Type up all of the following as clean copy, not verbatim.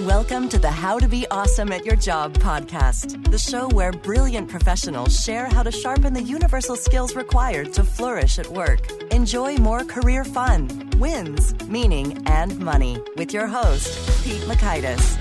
Welcome to the How to Be Awesome at Your Job podcast, the show where brilliant professionals share how to sharpen the universal skills required to flourish at work. Enjoy more career fun, wins, meaning, and money with your host, Pete Makaitis.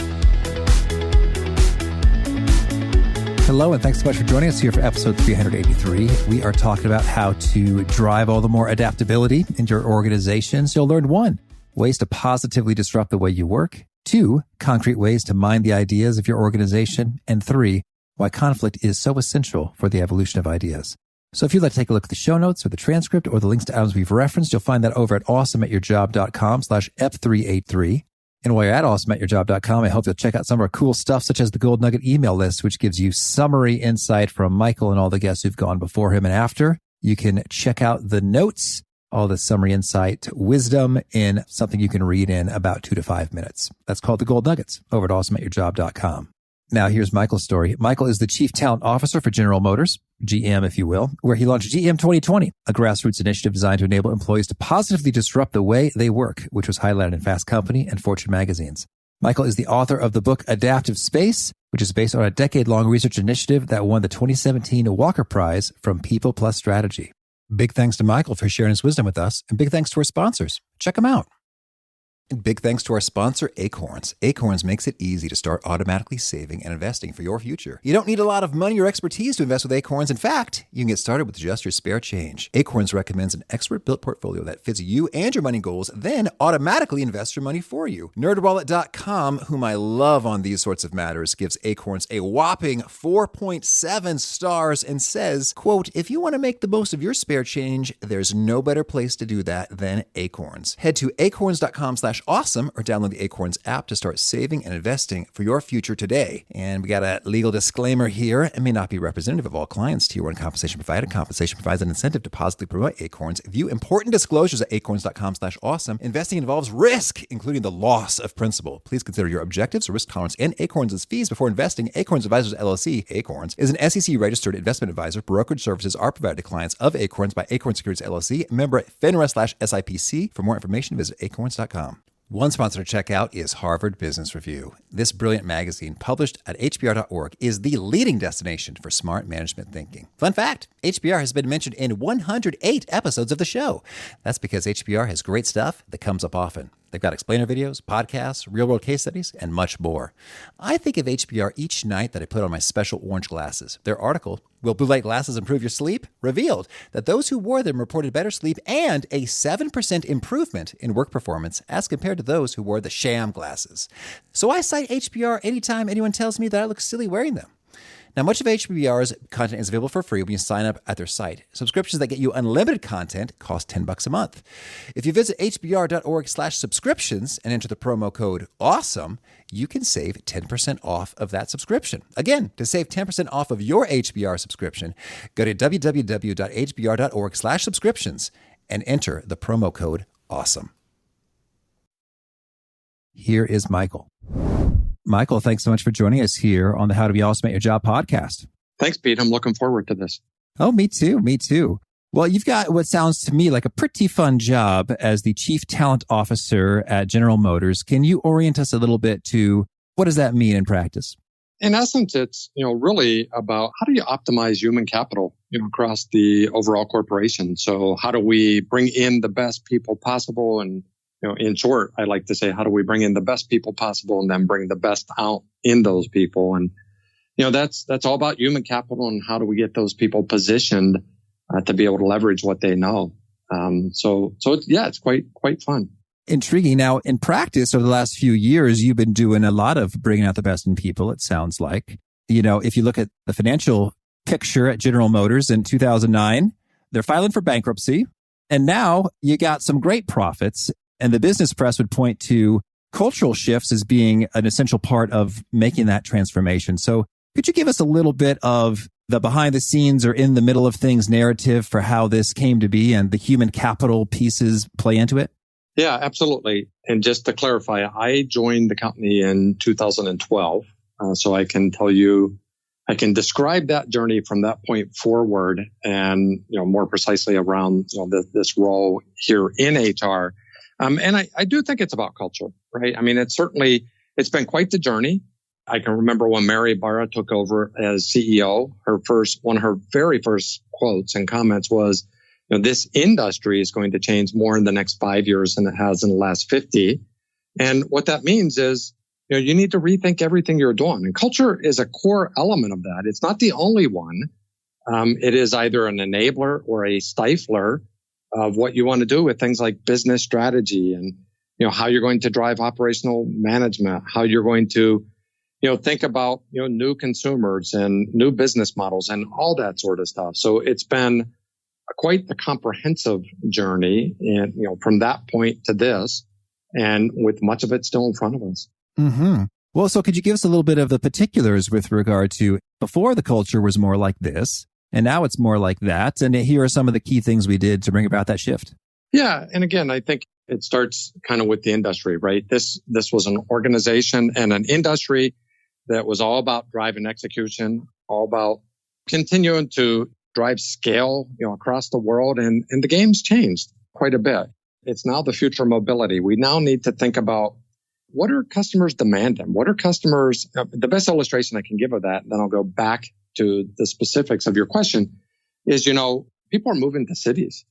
Hello, and thanks so much for joining us here for episode 383. We are talking about how to drive all the more adaptability into your organization. So you'll learn 1, ways to positively disrupt the way you work. 2, concrete ways to mine the ideas of your organization. And 3, why conflict is so essential for the evolution of ideas. So if you'd like to take a look at the show notes or the transcript or the links to items we've referenced, you'll find that over at awesomeatyourjob.com/ep383. And while you're at awesomeatyourjob.com, I hope you'll check out some of our cool stuff, such as the Gold Nugget email list, which gives you summary insight from Michael and all the guests who've gone before him and after. You can check out the notes, all the summary insight, wisdom in something you can read in about 2 to 5 minutes. That's called the Gold Nuggets over at awesomeatyourjob.com. Now, here's Michael's story. Michael is the Chief Talent Officer for General Motors, GM, if you will, where he launched GM 2020, a grassroots initiative designed to enable employees to positively disrupt the way they work, which was highlighted in Fast Company and Fortune magazines. Michael is the author of the book Adaptive Space, which is based on a decade-long research initiative that won the 2017 Walker Prize from People Plus Strategy. Big thanks to Michael for sharing his wisdom with us, and big thanks to our sponsors. Check them out. And big thanks to our sponsor, Acorns. Acorns makes it easy to start automatically saving and investing for your future. You don't need a lot of money or expertise to invest with Acorns. In fact, you can get started with just your spare change. Acorns recommends an expert-built portfolio that fits you and your money goals, then automatically invests your money for you. NerdWallet.com, whom I love on these sorts of matters, gives Acorns a whopping 4.7 stars and says, quote, if you want to make the most of your spare change, there's no better place to do that than Acorns. Head to acorns.com/awesome or download the Acorns app to start saving and investing for your future today. And we got a legal disclaimer here. It may not be representative of all clients. Tier 1 compensation provided. Compensation provides an incentive to positively promote Acorns. View important disclosures at acorns.com/awesome. Investing involves risk, including the loss of principal. Please consider your objectives, risk tolerance, and Acorns' fees before investing. Acorns Advisors LLC, Acorns, is an SEC-registered investment advisor. Brokerage services are provided to clients of Acorns by Acorns Securities LLC, member FINRA/SIPC. For more information, visit acorns.com. One sponsor to check out is Harvard Business Review. This brilliant magazine, published at hbr.org, is the leading destination for smart management thinking. Fun fact, HBR has been mentioned in 108 episodes of the show. That's because HBR has great stuff that comes up often. They've got explainer videos, podcasts, real-world case studies, and much more. I think of HBR each night that I put on my special orange glasses. Their article, Will Blue Light Glasses Improve Your Sleep?, revealed that those who wore them reported better sleep and a 7% improvement in work performance as compared to those who wore the sham glasses. So I cite HBR anytime anyone tells me that I look silly wearing them. Now, much of HBR's content is available for free when you sign up at their site. Subscriptions that get you unlimited content cost $10 a month. If you visit hbr.org/subscriptions and enter the promo code AWESOME, you can save 10% off of that subscription. Again, to save 10% off of your HBR subscription, go to www.hbr.org/subscriptions and enter the promo code AWESOME. Here is Michael. Michael, thanks so much for joining us here on the How to Be Awesome at Your Job podcast. Thanks, Pete. I'm looking forward to this. Oh, me too. Me too. Well, you've got what sounds to me like a pretty fun job as the Chief Talent Officer at General Motors. Can you orient us a little bit to what does that mean in practice? In essence, it's, really about how do you optimize human capital, across the overall corporation. So how do we bring in the best people possible? And in short, I like to say, how do we bring in the best people possible and then bring the best out in those people? And, that's all about human capital and how do we get those people positioned to be able to leverage what they know. It's quite fun. Intriguing. Now, in practice, over the last few years, you've been doing a lot of bringing out the best in people, it sounds like. If you look at the financial picture at General Motors in 2009, they're filing for bankruptcy. And now you got some great profits. And the business press would point to cultural shifts as being an essential part of making that transformation. So could you give us a little bit of the behind the scenes or in the middle of things narrative for how this came to be and the human capital pieces play into it? Yeah, absolutely. And just to clarify, I joined the company in 2012. So I can tell you, I can describe that journey from that point forward and, more precisely around this role here in HR. And I do think it's about culture, right? I mean, it's certainly it's been quite the journey. I can remember when Mary Barra took over as CEO, one of her very first quotes and comments was, this industry is going to change more in the next 5 years than it has in the last 50. And what that means is, you need to rethink everything you're doing. And culture is a core element of that. It's not the only one. It is either an enabler or a stifler of what you want to do with things like business strategy and, how you're going to drive operational management, how you're going to, think about, new consumers and new business models and all that sort of stuff. So it's been quite the comprehensive journey and, from that point to this, and with much of it still in front of us. Mm-hmm. Well, so could you give us a little bit of the particulars with regard to before the culture was more like this, and now it's more like that? And here are some of the key things we did to bring about that shift. Yeah. And again, I think it starts kind of with the industry, right? This was an organization and an industry that was all about driving execution, all about continuing to drive scale, across the world. And the game's changed quite a bit. It's now the future of mobility. We now need to think about what are customers demanding? What are customers? The best illustration I can give of that, and then I'll go back to the specifics of your question, is, people are moving to cities.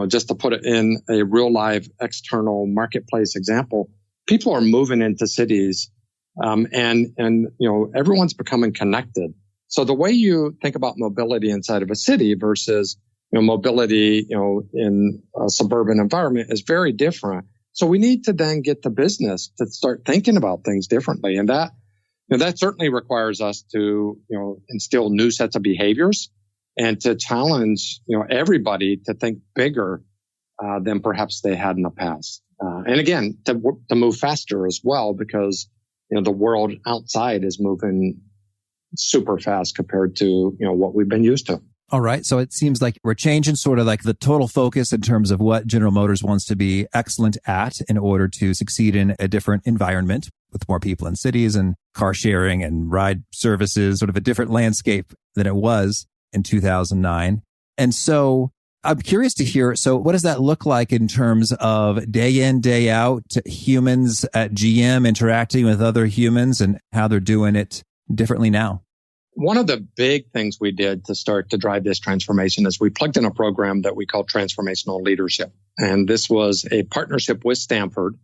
Just to put it in a real live external marketplace example, people are moving into cities, and everyone's becoming connected. So the way you think about mobility inside of a city versus mobility, in a suburban environment is very different. So we need to then get the business to start thinking about things differently. And that certainly requires us to, instill new sets of behaviors and to challenge, everybody to think bigger than perhaps they had in the past. And again, to move faster as well, because, the world outside is moving super fast compared to, what we've been used to. All right. So it seems like we're changing sort of like the total focus in terms of what General Motors wants to be excellent at in order to succeed in a different environment with more people in cities and car sharing and ride services, sort of a different landscape than it was in 2009. And so I'm curious to hear, so what does that look like in terms of day in, day out, humans at GM interacting with other humans and how they're doing it differently now? One of the big things we did to start to drive this transformation is we plugged in a program that we call Transformational Leadership. And this was a partnership with Stanford.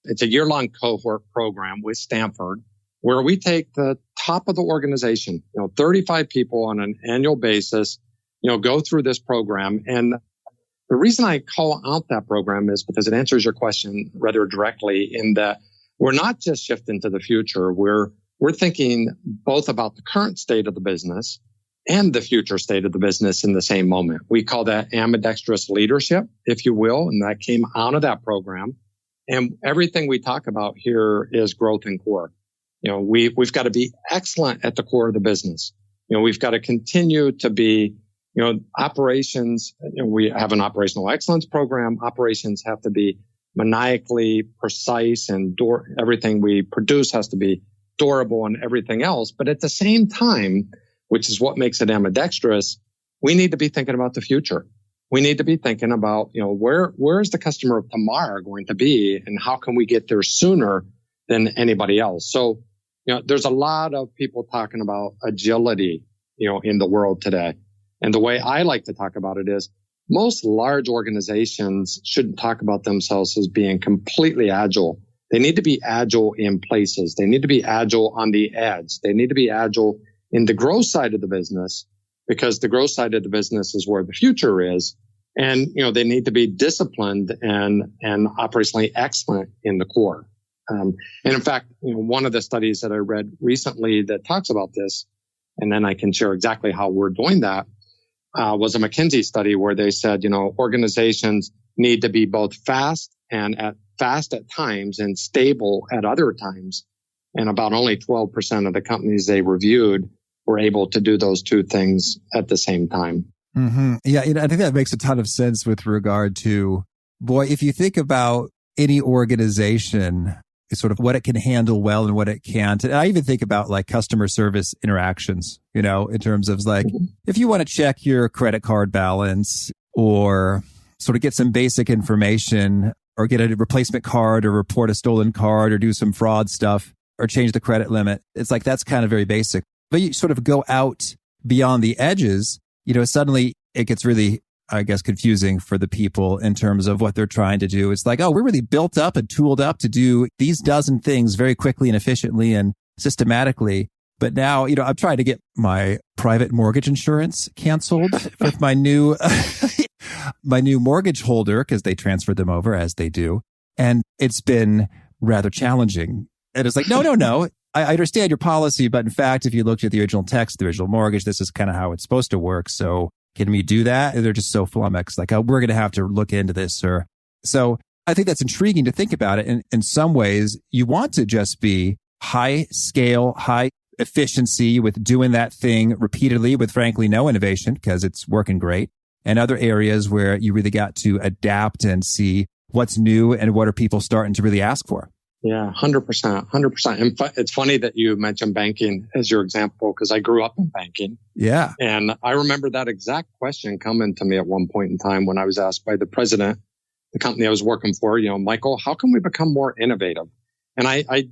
It's a year-long cohort program with Stanford where we take the top of the organization, 35 people on an annual basis, go through this program. And the reason I call out that program is because it answers your question rather directly in that we're not just shifting to the future. We're thinking both about the current state of the business and the future state of the business in the same moment. We call that ambidextrous leadership, if you will, and that came out of that program. And everything we talk about here is growth and core. We've got to be excellent at the core of the business. We've got to continue to be, operations. We have an operational excellence program. Operations have to be maniacally precise, and everything we produce has to be durable and everything else. But at the same time, which is what makes it ambidextrous, we need to be thinking about the future. We need to be thinking about, where is the customer of tomorrow going to be and how can we get there sooner than anybody else? So, there's a lot of people talking about agility, in the world today. And the way I like to talk about it is most large organizations shouldn't talk about themselves as being completely agile. They need to be agile in places. They need to be agile on the edge. They need to be agile in the growth side of the business because the growth side of the business is where the future is. And, they need to be disciplined and operationally excellent in the core. And in fact, one of the studies that I read recently that talks about this, and then I can share exactly how we're doing that, was a McKinsey study where they said, organizations need to be both fast at times and stable at other times. And about only 12% of the companies they reviewed were able to do those two things at the same time. Mm-hmm. Yeah, I think that makes a ton of sense with regard to, boy, if you think about any organization, sort of what it can handle well and what it can't. And I even think about like customer service interactions, in terms of like, if you want to check your credit card balance or sort of get some basic information or get a replacement card or report a stolen card or do some fraud stuff, or change the credit limit. It's like, that's kind of very basic. But you sort of go out beyond the edges, suddenly it gets really, I guess, confusing for the people in terms of what they're trying to do. It's like, oh, we're really built up and tooled up to do these dozen things very quickly and efficiently and systematically. But now, I'm trying to get my private mortgage insurance canceled with my new, my new mortgage holder, because they transferred them over as they do. And it's been rather challenging. And it's like, no. I understand your policy, but in fact, if you looked at the original text, the original mortgage, this is kind of how it's supposed to work. So can we do that? And they're just so flummoxed, like, oh, we're going to have to look into this, sir. So I think that's intriguing to think about it. And in some ways, you want to just be high scale, high efficiency with doing that thing repeatedly with, frankly, no innovation because it's working great. And other areas where you really got to adapt and see what's new and what are people starting to really ask for. Yeah, 100%. And it's funny that you mentioned banking as your example, because I grew up in banking. Yeah. And I remember that exact question coming to me at one point in time when I was asked by the president, the company I was working for, Michael, how can we become more innovative? And I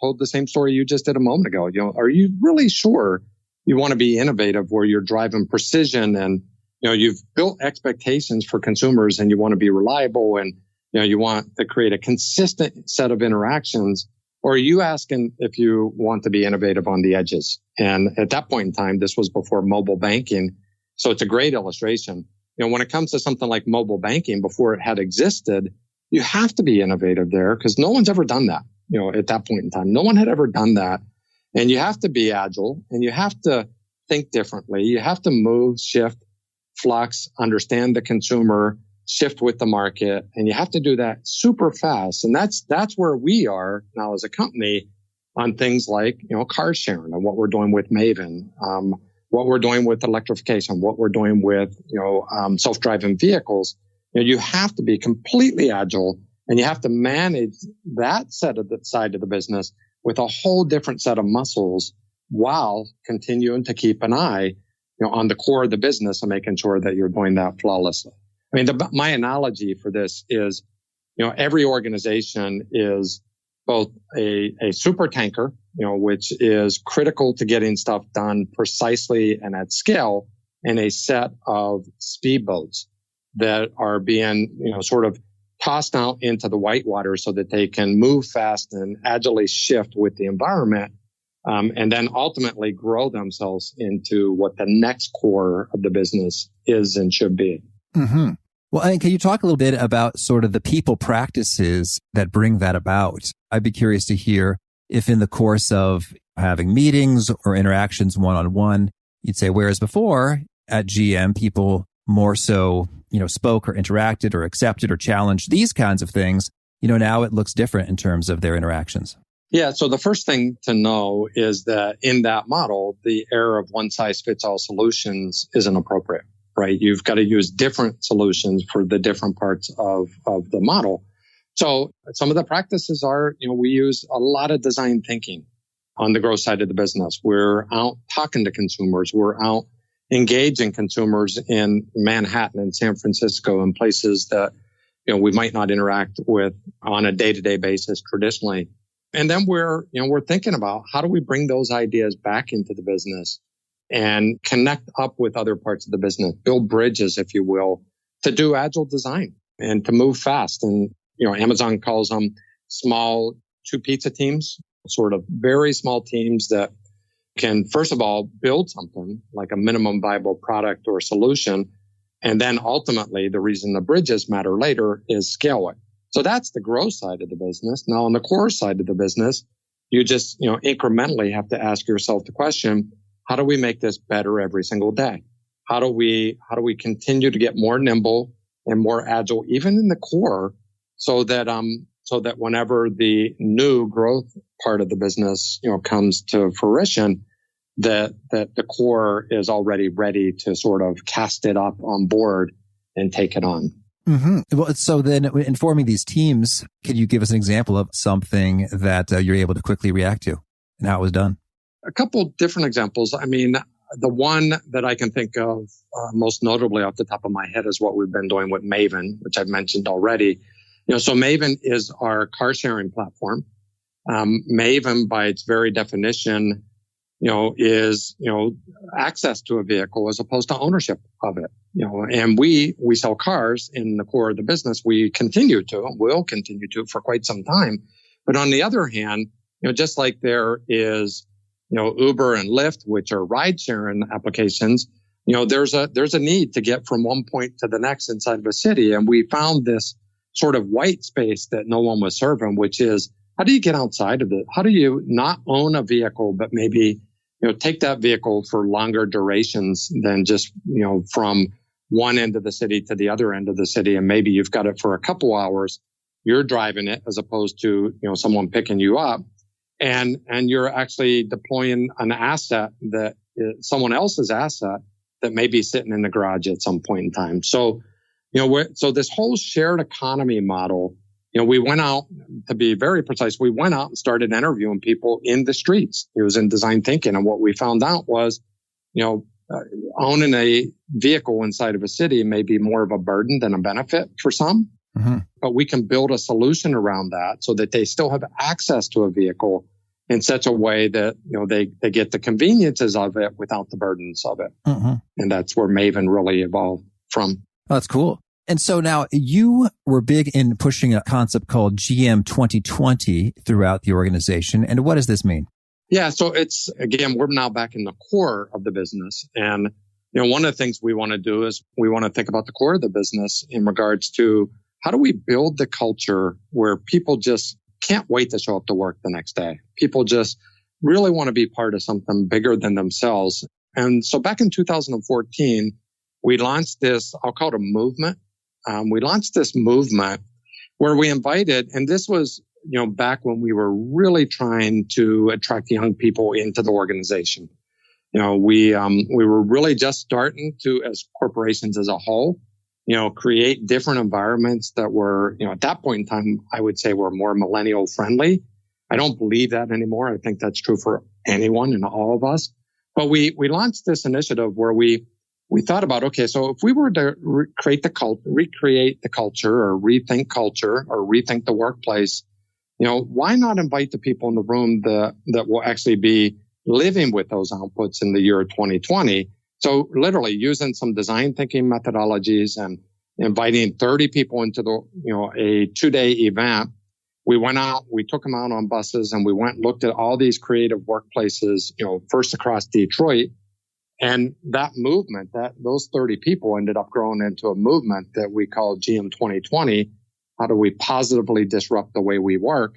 told the same story you just did a moment ago. Are you really sure you want to be innovative where you're driving precision and, you've built expectations for consumers and you want to be reliable and you want to create a consistent set of interactions, or are you asking if you want to be innovative on the edges? And at that point in time, this was before mobile banking. So it's a great illustration. When it comes to something like mobile banking, before it had existed, you have to be innovative there because no one's ever done that, at that point in time. No one had ever done that. And you have to be agile and you have to think differently. You have to move, shift, flux, understand the consumer, shift with the market, and you have to do that super fast. And that's where we are now as a company on things like, car sharing and what we're doing with Maven, what we're doing with electrification, what we're doing with, self-driving vehicles. You have to be completely agile and you have to manage that side of the business with a whole different set of muscles while continuing to keep an eye, on the core of the business and making sure that you're doing that flawlessly. I mean, my analogy for this is, every organization is both a super tanker, which is critical to getting stuff done precisely and at scale, and a set of speedboats that are being, sort of tossed out into the whitewater so that they can move fast and agilely shift with the environment, and then ultimately grow themselves into what the next core of the business is and should be. Mm-hmm. Well, and can you talk a little bit about sort of the people practices that bring that about? I'd be curious to hear if in the course of having meetings or interactions one-on-one, you'd say, whereas before at GM, people more so, spoke or interacted or accepted or challenged these kinds of things, now it looks different in terms of their interactions. Yeah. So the first thing to know is that in that model, the era of one size fits all solutions isn't appropriate. Right? You've got to use different solutions for the different parts of the model. So some of the practices are, we use a lot of design thinking on the growth side of the business. We're out talking to consumers. We're out engaging consumers in Manhattan and San Francisco and places that, we might not interact with on a day-to-day basis traditionally. And then we're thinking about how do we bring those ideas back into the business and connect up with other parts of the business, build bridges, if you will, to do agile design and to move fast. And, Amazon calls them small 2 pizza teams, sort of very small teams that can, first of all, build something like a minimum viable product or solution. And then ultimately, the reason the bridges matter later is scale it. So that's the growth side of the business. Now, on the core side of the business, you just, incrementally have to ask yourself the question, how do we make this better every single day? How do we continue to get more nimble and more agile, even in the core, so that whenever the new growth part of the business, comes to fruition, that the core is already ready to sort of cast it up on board and take it on. Mm-hmm. Well, so then in forming these teams, can you give us an example of something that you're able to quickly react to and how it was done? A couple different examples. I mean, the one that I can think of most notably off the top of my head is what we've been doing with Maven, which I've mentioned already. So Maven is our car sharing platform. Maven, by its very definition, is, access to a vehicle as opposed to ownership of it. And we sell cars in the core of the business. We continue to, and will continue to for quite some time. But on the other hand, just like there is, Uber and Lyft, which are ride sharing applications, there's a need to get from one point to the next inside of a city. And we found this sort of white space that no one was serving, which is, how do you get outside of it? How do you not own a vehicle, but maybe, take that vehicle for longer durations than just, from one end of the city to the other end of the city. And maybe you've got it for a couple hours. You're driving it as opposed to, someone picking you up, and you're actually deploying an asset that is someone else's asset that may be sitting in the garage at some point in time. So, so this whole shared economy model, we went out, to be very precise, we went out and started interviewing people in the streets. It was in design thinking. And what we found out was, owning a vehicle inside of a city may be more of a burden than a benefit for some. Mm-hmm. But we can build a solution around that so that they still have access to a vehicle in such a way that, they get the conveniences of it without the burdens of it. Mm-hmm. And that's where Maven really evolved from. Oh, that's cool. And so now you were big in pushing a concept called GM 2020 throughout the organization. And what does this mean? Yeah. So it's, again, we're now back in the core of the business. And, one of the things we want to do is we want to think about the core of the business in regards to how do we build the culture where people just can't wait to show up to work the next day. People just really want to be part of something bigger than themselves. And so back in 2014, we launched this, I'll call it a movement. We launched this movement where we invited, and this was, back when we were really trying to attract young people into the organization. We were really just starting to, as corporations as a whole, create different environments that were, at that point in time, I would say were more millennial friendly. I don't believe that anymore. I think that's true for anyone and all of us. But we launched this initiative where we thought about, okay, so if we were to recreate the culture or rethink the workplace, why not invite the people in the room that will actually be living with those outputs in the year 2020? So literally using some design thinking methodologies and inviting 30 people into a 2-day event. We went out, we took them out on buses, and we went and looked at all these creative workplaces, first across Detroit. And that movement, those 30 people ended up growing into a movement that we call GM 2020. How do we positively disrupt the way we work?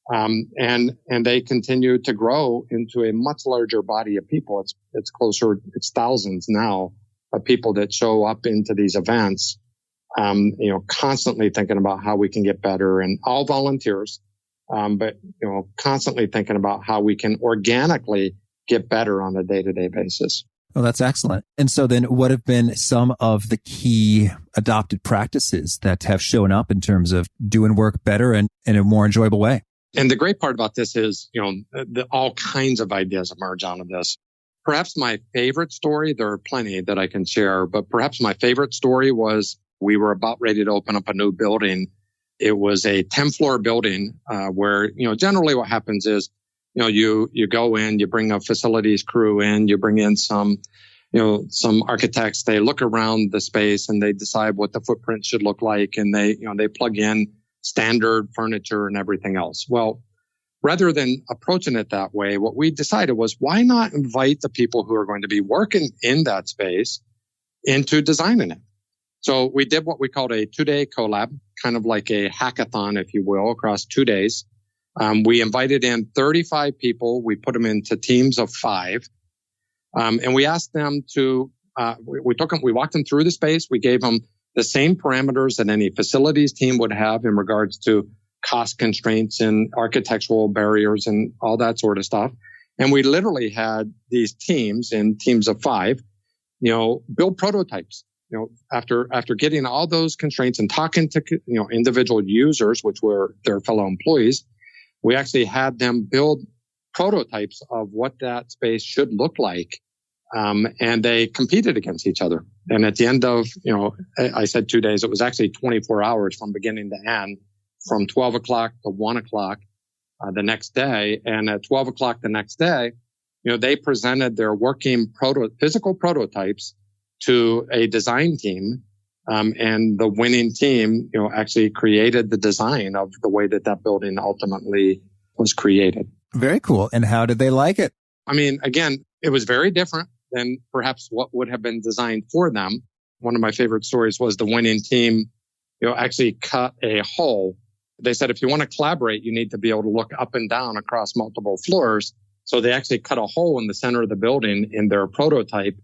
And they continue to grow into a much larger body of people. It's thousands now of people that show up into these events, constantly thinking about how we can get better, and all volunteers, but constantly thinking about how we can organically get better on a day-to-day basis. Well, that's excellent. And so then what have been some of the key adopted practices that have shown up in terms of doing work better and in a more enjoyable way? And the great part about this is, all kinds of ideas emerge out of this. Perhaps my favorite story, there are plenty that I can share, but perhaps my favorite story was we were about ready to open up a new building. It was a 10-floor building where, generally what happens is, you go in, you bring a facilities crew in, you bring in some architects, they look around the space and they decide what the footprint should look like. And they plug in standard furniture and everything else. Well, rather than approaching it that way, what we decided was, why not invite the people who are going to be working in that space into designing it? So we did what we called a 2-day collab, kind of like a hackathon, if you will, across 2 days. We invited in 35 people. We put them into teams of 5. And we asked them to, we walked them through the space. We gave them the same parameters that any facilities team would have in regards to cost constraints and architectural barriers and all that sort of stuff. And we literally had these teams in teams of 5, build prototypes. After getting all those constraints and talking to, individual users, which were their fellow employees, we actually had them build prototypes of what that space should look like. And they competed against each other. And at the end of, I said 2 days, it was actually 24 hours from beginning to end, from 12 o'clock to 1 o'clock. the next day. And at 12 o'clock the next day, they presented their working physical prototypes to a design team. And the winning team, actually created the design of the way that building ultimately was created. Very cool. And how did they like it? I mean, again, it was very different than perhaps what would have been designed for them. One of my favorite stories was the winning team, actually cut a hole. They said, if you want to collaborate, you need to be able to look up and down across multiple floors. So they actually cut a hole in the center of the building in their prototype,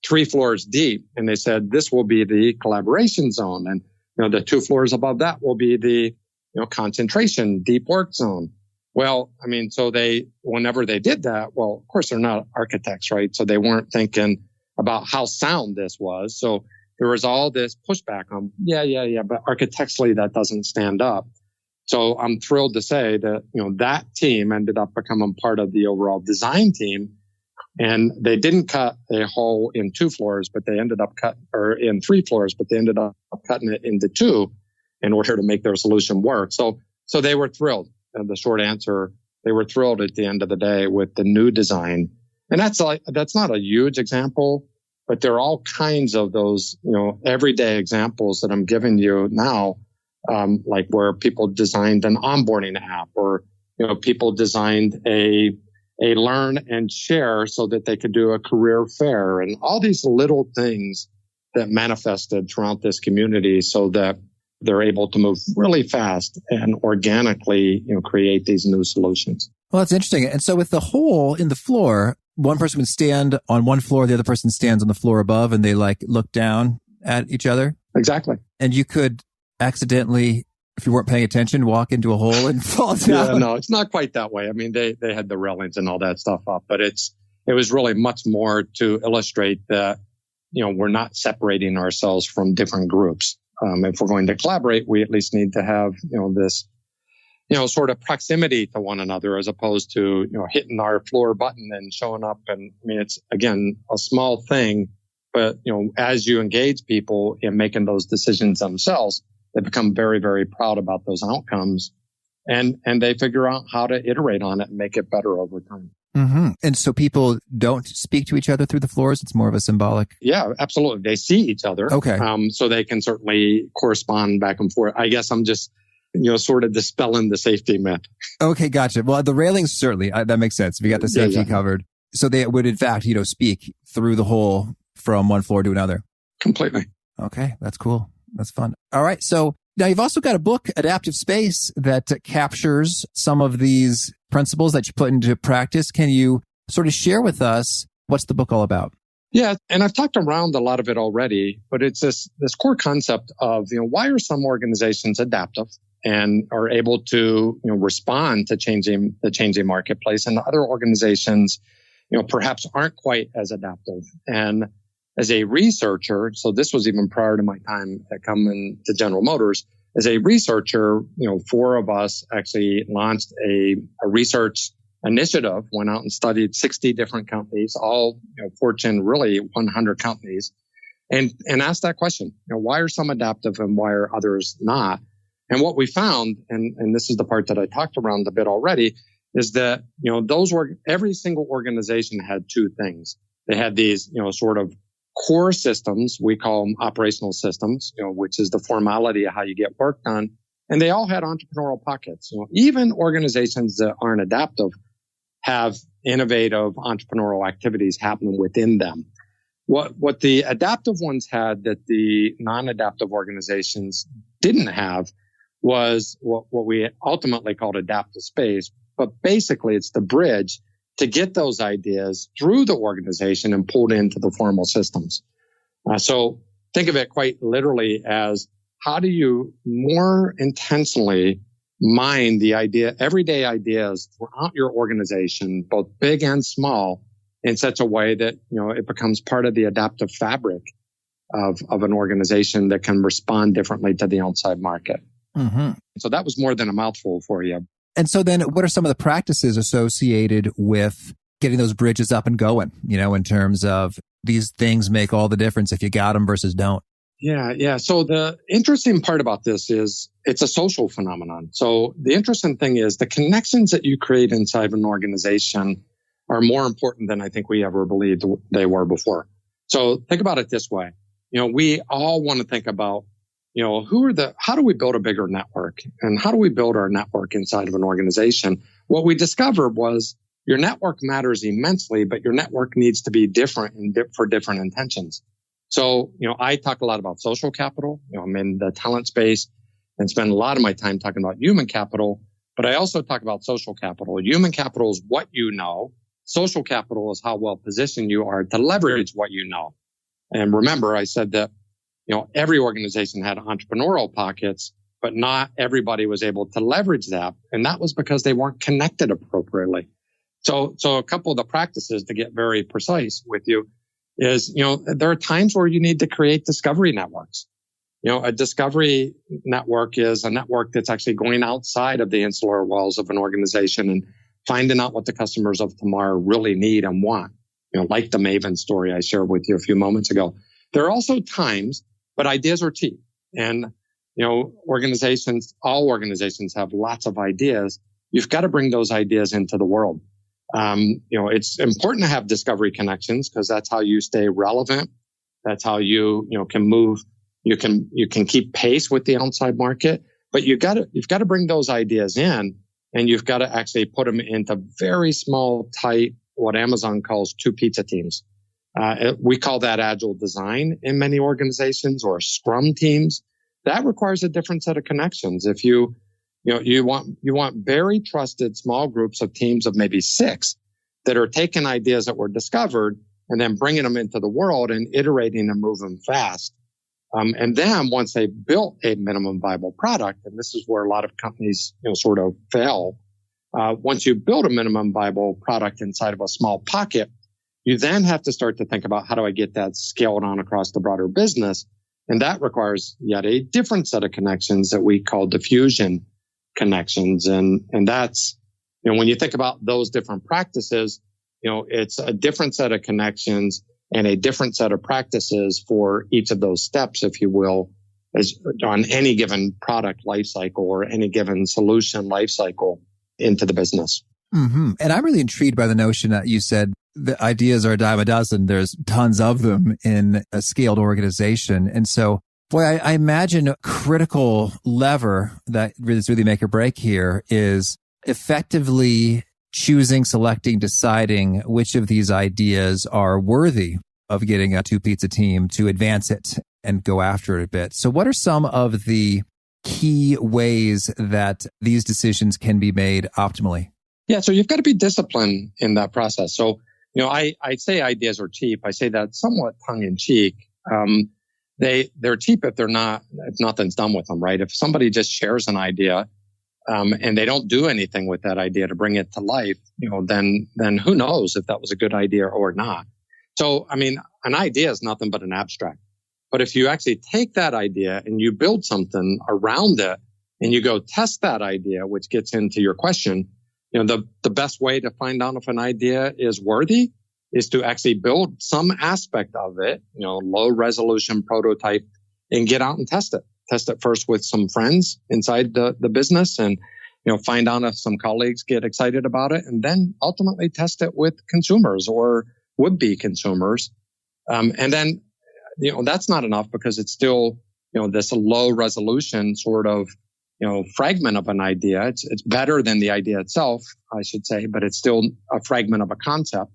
3 floors deep. And they said, this will be the collaboration zone. And, the 2 floors above that will be the, concentration, deep work zone. Well, I mean, so whenever they did that, well, of course, they're not architects, right? So they weren't thinking about how sound this was. So there was all this pushback on, but architecturally that doesn't stand up. So I'm thrilled to say that, that team ended up becoming part of the overall design team. And they didn't cut a hole in 2 floors, but they ended up in 3 floors, but they ended up cutting it into 2 in order to make their solution work. So they were thrilled. And the short answer, they were thrilled at the end of the day with the new design. And that's not a huge example, but there are all kinds of those, everyday examples that I'm giving you now, like where people designed an onboarding app, or, people designed a learn and share so that they could do a career fair, and all these little things that manifested throughout this community so that they're able to move really fast and organically, create these new solutions. Well, that's interesting. And so with the hole in the floor, one person would stand on one floor, the other person stands on the floor above, and they look down at each other. Exactly. And you could accidentally, if you weren't paying attention, walk into a hole and fall down. Yeah, no, it's not quite that way. I mean, they had the railings and all that stuff up, but it was really much more to illustrate that, we're not separating ourselves from different groups. If we're going to collaborate, we at least need to have, this, sort of proximity to one another, as opposed to, hitting our floor button and showing up. And I mean, it's, again, a small thing, but, as you engage people in making those decisions themselves, they become very, very proud about those outcomes, and they figure out how to iterate on it and make it better over time. Mm-hmm. And so people don't speak to each other through the floors. It's more of a symbolic. Yeah, absolutely. They see each other. Okay. So they can certainly correspond back and forth. I guess I'm just, sort of dispelling the safety myth. Okay. Gotcha. Well, the railings, certainly, that makes sense. We got the safety covered. So they would, in fact, speak through the hole from one floor to another. Completely. Okay. That's cool. That's fun. All right. So now you've also got a book, Adaptive Space, that captures some of these principles that you put into practice. Can you sort of share with us what's the book all about? Yeah. And I've talked around a lot of it already, but it's this core concept of, why are some organizations adaptive and are able to, respond to the changing marketplace, and other organizations, perhaps aren't quite as adaptive. And as a researcher, so this was even prior to my time at coming to General Motors, as a researcher, 4 of us actually launched a research initiative, went out and studied 60 different companies, all Fortune really 100 companies, and asked that question, why are some adaptive and why are others not? And what we found, and this is the part that I talked around a bit already, is that, every single organization had 2 things. They had these, sort of core systems, we call them operational systems, which is the formality of how you get work done. And they all had entrepreneurial pockets. Even organizations that aren't adaptive have innovative entrepreneurial activities happening within them. What the adaptive ones had that the non-adaptive organizations didn't have was what we ultimately called adaptive space. But basically, it's the bridge to get those ideas through the organization and pulled into the formal systems. So think of it quite literally as, how do you more intentionally mine the everyday ideas throughout your organization, both big and small, in such a way that, it becomes part of the adaptive fabric of an organization that can respond differently to the outside market. Mm-hmm. So that was more than a mouthful for you. And so then what are some of the practices associated with getting those bridges up and going, in terms of these things make all the difference if you got them versus don't? Yeah. So the interesting part about this is it's a social phenomenon. So the interesting thing is the connections that you create inside an organization are more important than I think we ever believed they were before. So think about it this way. We all want to think about, how do we build a bigger network and how do we build our network inside of an organization? What we discovered was your network matters immensely, but your network needs to be different for different intentions. So, I talk a lot about social capital. I'm in the talent space and spend a lot of my time talking about human capital, but I also talk about social capital. Human capital is what you know. Social capital is how well positioned you are to leverage what you know. And remember, I said that, every organization had entrepreneurial pockets, but not everybody was able to leverage that. And that was because they weren't connected appropriately. So a couple of the practices to get very precise with you is, there are times where you need to create discovery networks. A discovery network is a network that's actually going outside of the insular walls of an organization and finding out what the customers of tomorrow really need and want. Like the Maven story I shared with you a few moments ago. There are also times, but ideas are cheap. And, all organizations have lots of ideas. You've got to bring those ideas into the world. It's important to have discovery connections because that's how you stay relevant. That's how you can move. You can keep pace with the outside market, but you've got to bring those ideas in and you've got to actually put them into very small, tight, what Amazon calls 2 pizza teams. We call that agile design in many organizations or scrum teams. That requires a different set of connections. If you want very trusted small groups of teams of maybe 6 that are taking ideas that were discovered and then bringing them into the world and iterating and moving fast. And then once they built a minimum viable product, and this is where a lot of companies, sort of fail. Once you build a minimum viable product inside of a small pocket, you then have to start to think about how do I get that scaled on across the broader business? And that requires yet a different set of connections that we call diffusion connections. And that's, when you think about those different practices, it's a different set of connections and a different set of practices for each of those steps, if you will, as on any given product lifecycle or any given solution lifecycle into the business. Mm-hmm. And I'm really intrigued by the notion that you said the ideas are a dime a dozen. There's tons of them in a scaled organization. And so, boy, I imagine a critical lever that is really make or break here is effectively choosing, selecting, deciding which of these ideas are worthy of getting a 2 pizza team to advance it and go after it a bit. So what are some of the key ways that these decisions can be made optimally? Yeah, so you've got to be disciplined in that process. So, I say ideas are cheap. I say that somewhat tongue in cheek. They're cheap if nothing's done with them, right? If somebody just shares an idea, and they don't do anything with that idea to bring it to life, then who knows if that was a good idea or not. So, an idea is nothing but an abstract. But if you actually take that idea and you build something around it and you go test that idea, which gets into your question, the best way to find out if an idea is worthy is to actually build some aspect of it, low resolution prototype and get out and test it. Test it first with some friends inside the business and, find out if some colleagues get excited about it and then ultimately test it with consumers or would-be consumers. And then, that's not enough because it's still, this low resolution sort of, fragment of an idea. It's better than the idea itself, I should say, but it's still a fragment of a concept.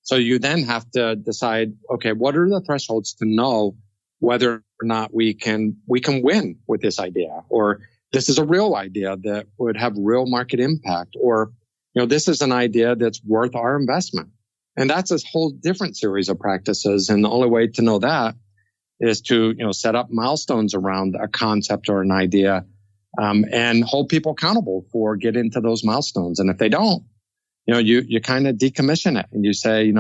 So you then have to decide, okay, what are the thresholds to know whether or not we can win with this idea, or this is a real idea that would have real market impact, or, this is an idea that's worth our investment. And that's a whole different series of practices. And the only way to know that is to, set up milestones around a concept or an idea, and hold people accountable for getting to those milestones. And if they don't, you kind of decommission it and you say,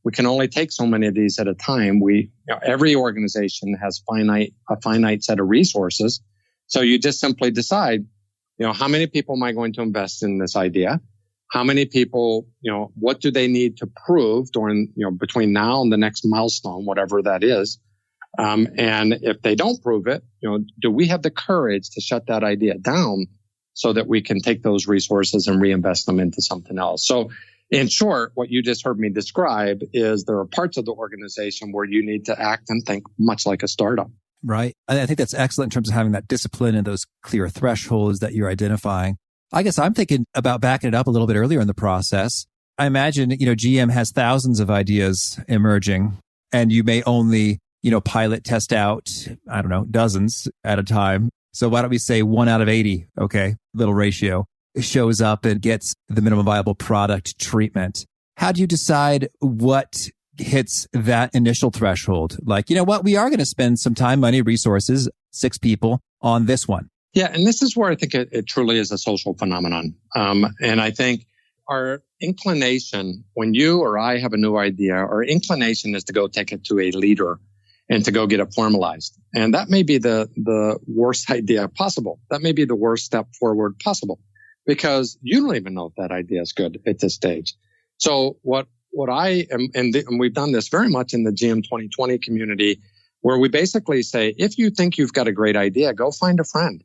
we can only take so many of these at a time. Every organization has a finite set of resources. So you just simply decide, how many people am I going to invest in this idea? How many people, what do they need to prove during, between now and the next milestone, whatever that is? And if they don't prove it, do we have the courage to shut that idea down so that we can take those resources and reinvest them into something else? So in short, what you just heard me describe is there are parts of the organization where you need to act and think much like a startup. Right. I think that's excellent in terms of having that discipline and those clear thresholds that you're identifying. I guess I'm thinking about backing it up a little bit earlier in the process. I imagine, GM has thousands of ideas emerging, and you may only, pilot test out, I don't know, dozens at a time. So why don't we say 1 out of 80? Okay. Little ratio shows up and gets the minimum viable product treatment. How do you decide what hits that initial threshold? Like, we are going to spend some time, money, resources, 6 people on this one. Yeah. And this is where I think it truly is a social phenomenon. And I think our inclination, when you or I have a new idea, our inclination is to go take it to a leader and to go get it formalized. And that may be the worst idea possible. That may be the worst step forward possible, because you don't even know if that idea is good at this stage. So what I am, and we've done this very much in the GM 2020 community, where we basically say, if you think you've got a great idea, go find a friend.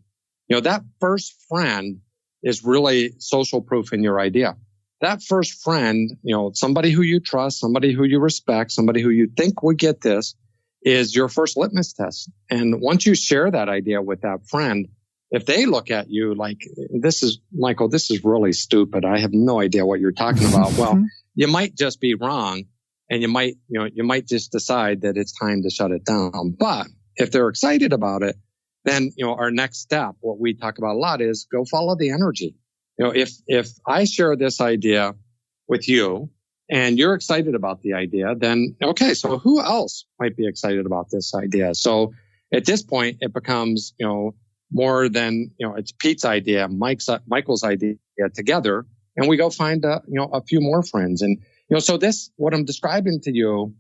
That first friend is really social proof in your idea. That first friend, somebody who you trust, somebody who you respect, somebody who you think would get this, is your first litmus test. And once you share that idea with that friend, if they look at you like, Michael, this is really stupid, I have no idea what you're talking about. Well, you might just be wrong, and you might just decide that it's time to shut it down. But if they're excited about it, then, our next step, what we talk about a lot, is go follow the energy. If I share this idea with you and you're excited about the idea, then okay, so who else might be excited about this idea? So at this point, it becomes, more than, it's Pete's idea, Michael's idea together, and we go find, a few more friends. And, so what I'm describing to you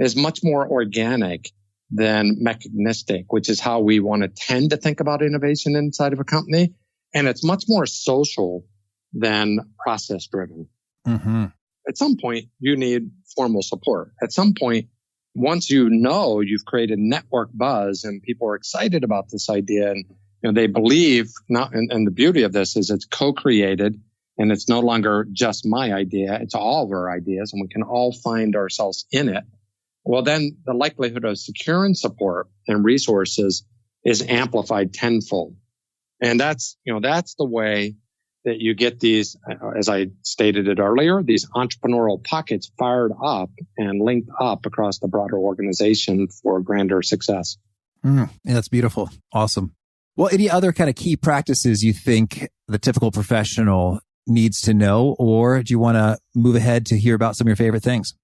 is much more organic than mechanistic, which is how we want to tend to think about innovation inside of a company. And it's much more social than process driven. Mm-hmm. At some point, you need formal support. At some point, once you've created network buzz and people are excited about this idea and they believe, and the beauty of this is it's co-created and it's no longer just my idea, it's all of our ideas and we can all find ourselves in it. Well, then the likelihood of securing support and resources is amplified tenfold. And that's the way that you get these, as I stated it earlier, these entrepreneurial pockets fired up and linked up across the broader organization for grander success. Yeah, that's beautiful. Awesome. Well, any other kind of key practices you think the typical professional needs to know, or do you want to move ahead to hear about some of your favorite things?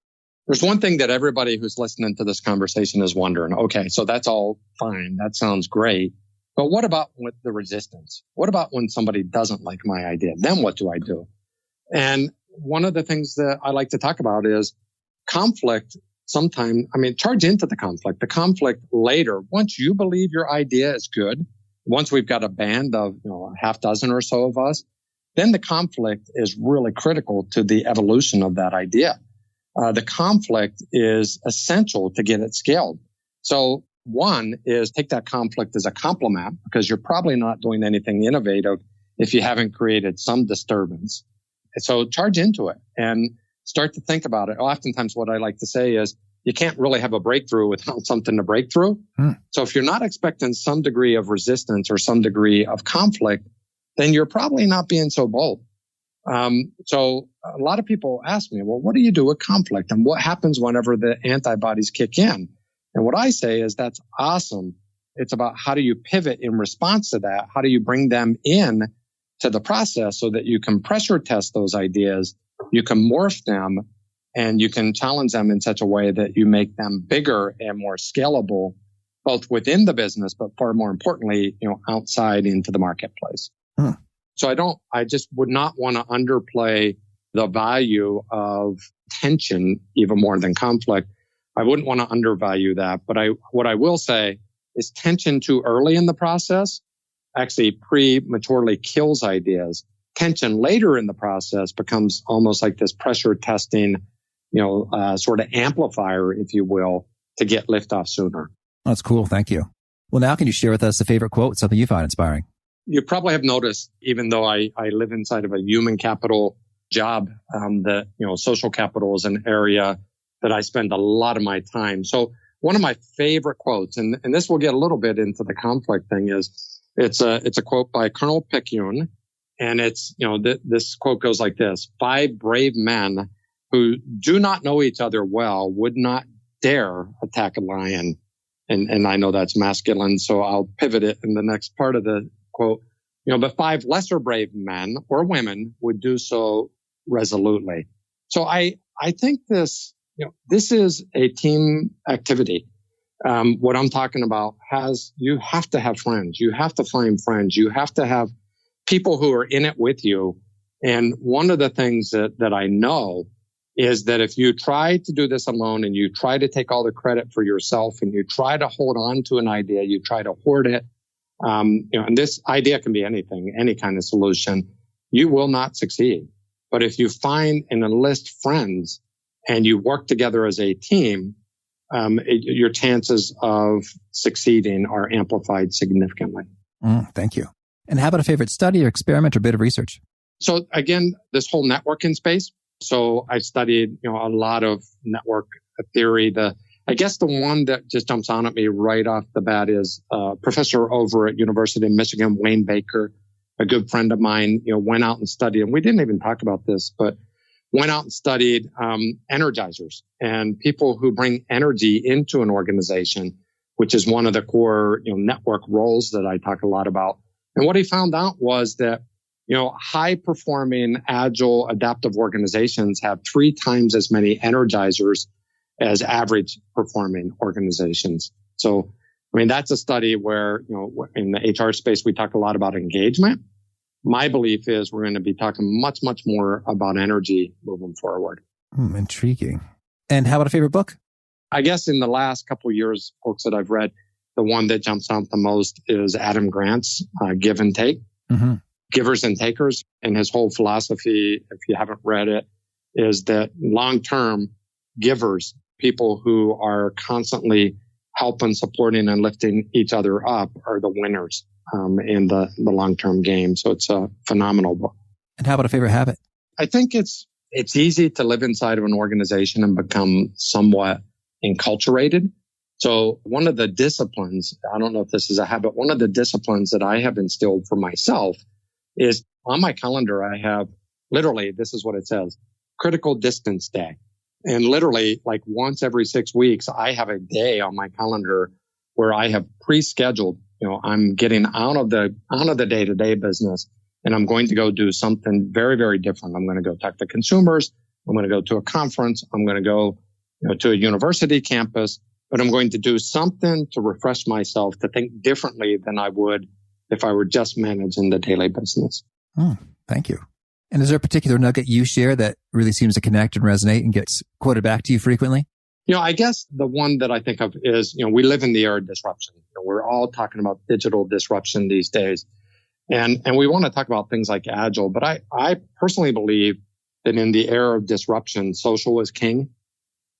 There's one thing that everybody who's listening to this conversation is wondering, okay, so that's all fine. That sounds great. But what about with the resistance? What about when somebody doesn't like my idea? Then what do I do? And one of the things that I like to talk about is conflict. Sometimes, charge into the conflict. The conflict later, once you believe your idea is good, once we've got a band of a half dozen or so of us, then the conflict is really critical to the evolution of that idea. The conflict is essential to get it scaled. So one is take that conflict as a compliment, because you're probably not doing anything innovative if you haven't created some disturbance. So charge into it and start to think about it. Oftentimes what I like to say is you can't really have a breakthrough without something to break through. So if you're not expecting some degree of resistance or some degree of conflict, then you're probably not being so bold. So a lot of people ask me, well, what do you do with conflict? And what happens whenever the antibodies kick in? And what I say is that's awesome. It's about how do you pivot in response to that? How do you bring them in to the process so that you can pressure test those ideas, you can morph them, and you can challenge them in such a way that you make them bigger and more scalable, both within the business, but far more importantly, outside into the marketplace. So I just would not want to underplay the value of tension even more than conflict. I wouldn't want to undervalue that, but what I will say is tension too early in the process actually prematurely kills ideas. Tension later in the process becomes almost like this pressure testing, sort of amplifier, if you will, to get liftoff sooner. That's cool. Thank you. Well, now can you share with us a favorite quote, something you find inspiring? You probably have noticed, even though I live inside of a human capital job, that, social capital is an area that I spend a lot of my time. So one of my favorite quotes, and this will get a little bit into the conflict thing, is it's a quote by Colonel Picayune. And it's, this quote goes like this: 5 brave men who do not know each other well would not dare attack a lion. And I know that's masculine, so I'll pivot it in the next part of the quote. But 5 lesser brave men or women would do so resolutely. So I think this is a team activity. What I'm talking about you have to have friends. You have to find friends. You have to have people who are in it with you. And one of the things that I know is that if you try to do this alone and you try to take all the credit for yourself and you try to hold on to an idea, you try to hoard it, and this idea can be anything, any kind of solution, you will not succeed. But if you find and enlist friends and you work together as a team, your chances of succeeding are amplified significantly. Thank you. And how about a favorite study or experiment or bit of research? So again, this whole networking space. So I studied, a lot of network theory. I guess the one that just jumps on at me right off the bat is professor over at University of Michigan, Wayne Baker, a good friend of mine, went out and studied, and we didn't even talk about this, but went out and studied energizers and people who bring energy into an organization, which is one of the core, network roles that I talk a lot about. And what he found out was that high-performing, agile, adaptive organizations have 3 times as many energizers as average-performing organizations. So, that's a study where, in the HR space, we talk a lot about engagement. My belief is we're going to be talking much, much more about energy moving forward. Intriguing. And how about a favorite book? I guess in the last couple of years, books that I've read, the one that jumps out the most is Adam Grant's Give and Take. Mm-hmm. Givers and takers. And his whole philosophy, if you haven't read it, is that long-term givers, people who are constantly helping, supporting, and lifting each other up, are the winners in the long-term game. So it's a phenomenal book. And how about a favorite habit? I think it's easy to live inside of an organization and become somewhat enculturated. So one of the disciplines, I don't know if this is a habit, one of the disciplines that I have instilled for myself is on my calendar, I have literally, this is what it says, critical distance day. And literally like once every 6 weeks, I have a day on my calendar where I have pre-scheduled, I'm getting out of the day-to-day business and I'm going to go do something very, very different. I'm going to go talk to consumers. I'm going to go to a conference. I'm going to go to a university campus, but I'm going to do something to refresh myself, to think differently than I would if I were just managing the daily business. Thank you. And is there a particular nugget you share that really seems to connect and resonate and gets quoted back to you frequently? I guess the one that I think of is, we live in the era of disruption. We're all talking about digital disruption these days. And we want to talk about things like agile, but I personally believe that in the era of disruption, social is king.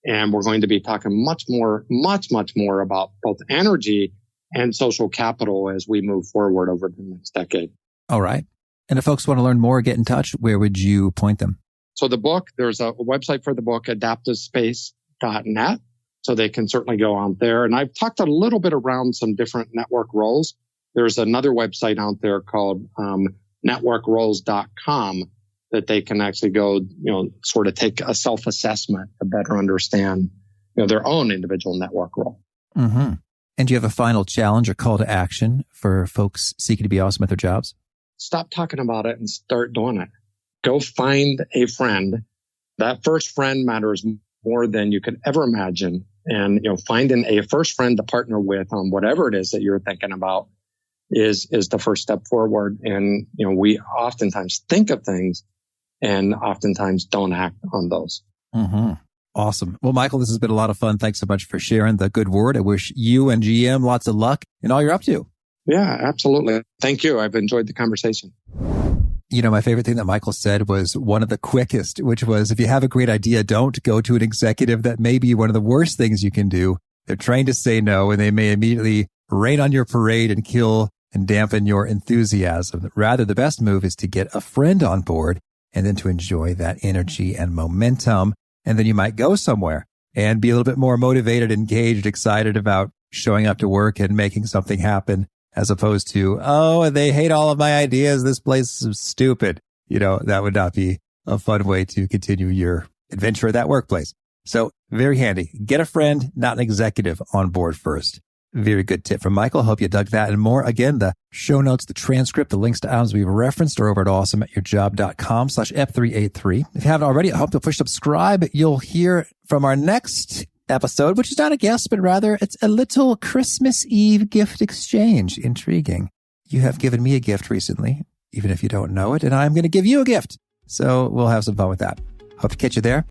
And we're going to be talking much more about both energy and social capital as we move forward over the next decade. All right. And if folks want to learn more, get in touch, where would you point them? So the book, there's a website for the book, adaptivespace.net. So they can certainly go out there. And I've talked a little bit around some different network roles. There's another website out there called networkroles.com that they can actually go, sort of take a self-assessment to better understand, their own individual network role. Mm-hmm. And do you have a final challenge or call to action for folks seeking to be awesome at their jobs? Stop talking about it and start doing it. Go find a friend. That first friend matters more than you could ever imagine. And, finding a first friend to partner with on whatever it is that you're thinking about is the first step forward. And, we oftentimes think of things and oftentimes don't act on those. Mm-hmm. Awesome. Well, Michael, this has been a lot of fun. Thanks so much for sharing the good word. I wish you and GM lots of luck in all you're up to. Yeah, absolutely. Thank you. I've enjoyed the conversation. My favorite thing that Michael said was one of the quickest, which was, if you have a great idea, don't go to an executive. That may be one of the worst things you can do. They're trained to say no, and they may immediately rain on your parade and kill and dampen your enthusiasm. Rather, the best move is to get a friend on board and then to enjoy that energy and momentum. And then you might go somewhere and be a little bit more motivated, engaged, excited about showing up to work and making something happen, as opposed to, oh, they hate all of my ideas. This place is stupid. That would not be a fun way to continue your adventure at that workplace. So very handy. Get a friend, not an executive, on board first. Very good tip from Michael. Hope you dug that and more. Again, the show notes, the transcript, the links to items we've referenced are over at awesomeatyourjob.com/ep383. If you haven't already, I hope to push subscribe. You'll hear from our next episode, which is not a guest, but rather it's a little Christmas Eve gift exchange. Intriguing. You have given me a gift recently, even if you don't know it, and I'm going to give you a gift. So we'll have some fun with that. Hope to catch you there.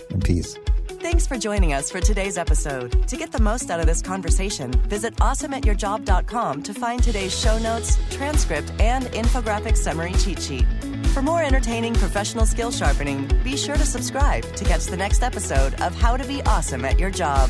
And peace. Thanks for joining us for today's episode. To get the most out of this conversation, visit awesomeatyourjob.com to find today's show notes, transcript, and infographic summary cheat sheet. For more entertaining professional skill sharpening, be sure to subscribe to catch the next episode of How to Be Awesome at Your Job.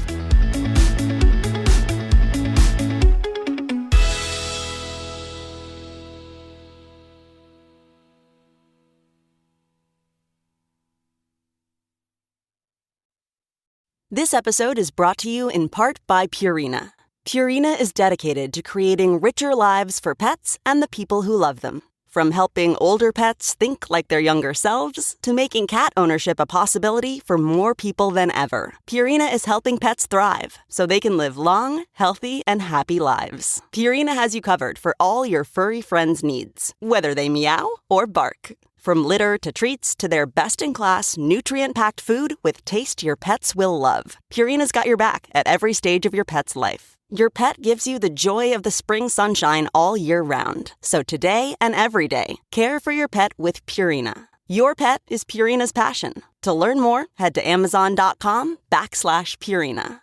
This episode is brought to you in part by Purina. Purina is dedicated to creating richer lives for pets and the people who love them. From helping older pets think like their younger selves to making cat ownership a possibility for more people than ever, Purina is helping pets thrive so they can live long, healthy, and happy lives. Purina has you covered for all your furry friends' needs, whether they meow or bark. From litter to treats to their best-in-class, nutrient-packed food with taste your pets will love, Purina's got your back at every stage of your pet's life. Your pet gives you the joy of the spring sunshine all year round. So today and every day, care for your pet with Purina. Your pet is Purina's passion. To learn more, head to amazon.com/Purina.